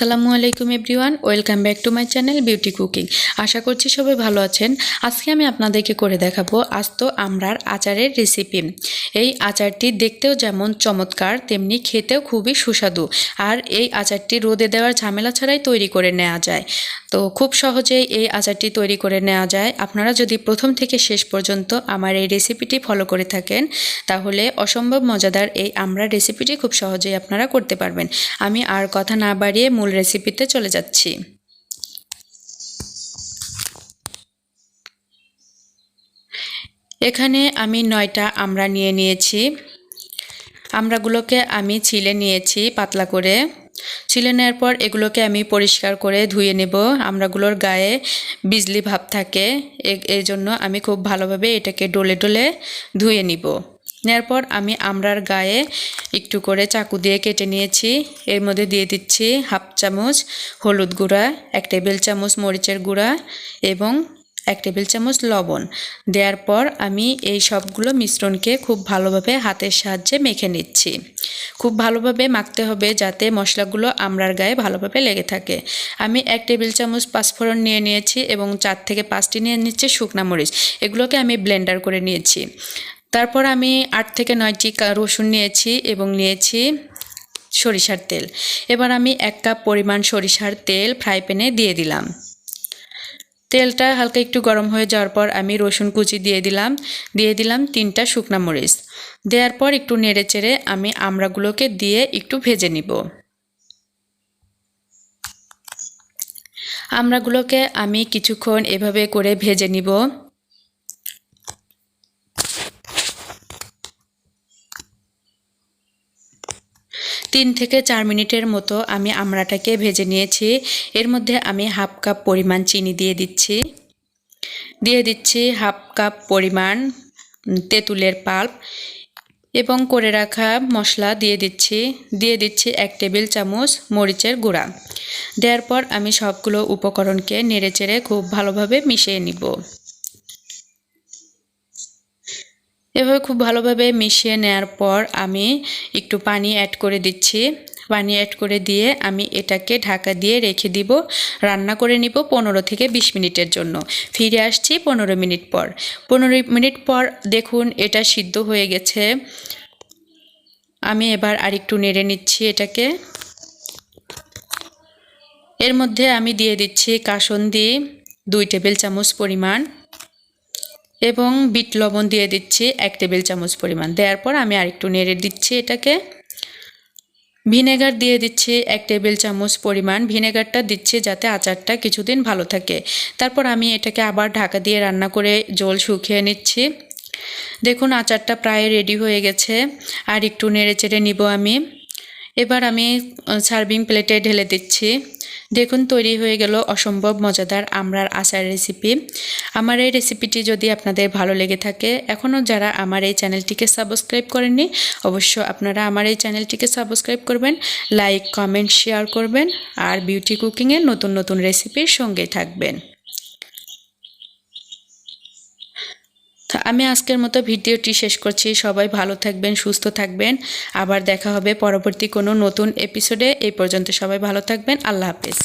আসসালামু আলাইকুম everyone, welcome back to my channel Beauty Cooking. আশা করছি সবাই ভালো আছেন। আজকে আমি আপনাদেরকে করে দেখাবো আস্ত আমরার আচারের রেসিপি। এই আচারটি দেখতেও যেমন চমৎকার, তেমনি খেতেও খুবই সুস্বাদু। আর এই আচারটি রোদে দেওয়ার ঝামেলা ছাড়াই তৈরি করে নেওয়া যায়। তো খুব সহজেই এই আচারটি তৈরি করে নেওয়া যায়। আপনারা যদি প্রথম থেকে শেষ পর্যন্ত আমার এই রেসিপিটি ফলো করে থাকেন, তাহলে অসম্ভব মজাদার এই আমরার রেসিপিটি খুব সহজেই আপনারা করতে পারবেন। আমি আর কথা না বাড়িয়ে মূল রেসিপিতে চলে যাচ্ছি। এখানে আমি 9টা আমড়া নিয়ে নিয়েছি। আমড়াগুলোকে আমি ছিলে নিয়েছি পাতলা করে। ছিলে নেওয়ার পর এগুলোকে আমি পরিষ্কার করে ধুয়ে নেব। আমড়াগুলোর গায়ে বিজলি ভাব থাকে, এই জন্য আমি খুব ভালোভাবে এটাকে ডলে ডলে ধুয়ে নিব। নেওয়ার পর আমি আমড়ার গায়ে একটু করে চাকু দিয়ে কেটে নিয়েছি। এর মধ্যে দিয়ে দিচ্ছি 1/2 চামচ হলুদ গুঁড়া, 1 টেবিল চামচ মরিচের গুঁড়া এবং 1 টেবিল চামচ লবণ। দেওয়ার পর আমি এই সবগুলো মিশ্রণকে খুব ভালোভাবে হাতের সাহায্যে মেখে নিচ্ছি। খুব ভালোভাবে মাখতে হবে যাতে মশলাগুলো আমড়ার গায়ে ভালোভাবে লেগে থাকে। আমি 1 টেবিল চামচ পাঁচফোড়ন নিয়ে নিয়েছি এবং 4 থেকে 5টি নিয়ে নিচ্ছি শুকনা মরিচ। এগুলোকে আমি ব্লেন্ডার করে নিয়েছি। তারপর আমি 8 থেকে 9টি রসুন নিয়েছি এবং নিয়েছি সরিষার তেল। এবার আমি 1 কাপ পরিমাণ সরিষার তেল ফ্রাই প্যানে দিয়ে দিলাম। তেলটা হালকা একটু গরম হয়ে যাওয়ার পর আমি রসুন কুচি দিয়ে দিলাম 3টা শুকনা মরিচ। দেওয়ার পর একটু নেড়ে চেড়ে আমি আমড়াগুলোকে দিয়ে একটু ভেজে নিব। আমড়াগুলোকে আমি কিছুক্ষণ এভাবে করে ভেজে নিব। তিন থেকে 4 মিনিটের মতো আমি আমড়াটাকে ভেজে নিয়েছি। এর মধ্যে আমি 1/2 কাপ পরিমাণ চিনি দিয়ে দিচ্ছি 1/2 কাপ পরিমাণ তেঁতুলের পাল্প এবং করে রাখা মশলা দিয়ে দিচ্ছি 1 টেবিল চামচ মরিচের গুঁড়া। দেওয়ার পর আমি সবগুলো উপকরণকে নেড়েচেড়ে খুব ভালোভাবে মিশিয়ে নিব। এভাবে খুব ভালোভাবে মিশিয়ে নেওয়ার পর আমি একটু পানি অ্যাড করে দিচ্ছি। পানি অ্যাড করে দিয়ে আমি এটাকে ঢাকা দিয়ে রেখে দিব। রান্না করে নিব 15 থেকে 20 মিনিটের জন্য। ফিরে আসছি 15 মিনিট পর। 15 মিনিট পর দেখুন এটা সিদ্ধ হয়ে গেছে। আমি এবার আরেকটু নেড়ে নিচ্ছি এটাকে। এর মধ্যে আমি দিয়ে দিচ্ছি কাসুন্দি 2 টেবিল চামচ পরিমাণ এবং বিট লবণ দিয়ে দিচ্ছি 1 টেবিল চামচ পরিমাণ। দেওয়ার পর আমি আরেকটু নেড়ে দিচ্ছি এটাকে। ভিনেগার দিয়ে দিচ্ছি 1 টেবিল চামচ পরিমাণ। ভিনেগারটা দিচ্ছি যাতে আচারটা কিছুদিন ভালো থাকে। তারপর আমি এটাকে আবার ঢাকা দিয়ে রান্না করে জল শুকিয়ে নিচ্ছি। দেখুন আচারটা প্রায় রেডি হয়ে গেছে। আর একটু নেড়ে চেড়ে নিব আমি। এবার আমি সার্ভিং প্লেটে ঢেলে দিচ্ছি। দেখুন তৈরি হয়ে গেল অসম্ভব মজাদার আমড়ার আচার রেসিপি। আমার এই রেসিপিটি যদি আপনাদের ভালো লেগে থাকে, এখনও যারা আমার এই চ্যানেলটিকে সাবস্ক্রাইব করেননি, অবশ্য আপনারা আমার এই চ্যানেলটিকে সাবস্ক্রাইব করবেন, লাইক কমেন্ট শেয়ার করবেন আর বিউটি কুকিংয়ের নতুন নতুন রেসিপির সঙ্গে থাকবেন। আমি আজকের মতো ভিডিওটি শেষ করছি। সবাই ভালো থাকবেন, সুস্থ থাকবেন। আবার দেখা হবে পরবর্তী কোনো নতুন এপিসোডে। এই পর্যন্ত সবাই ভালো থাকবেন। আল্লাহ হাফেজ।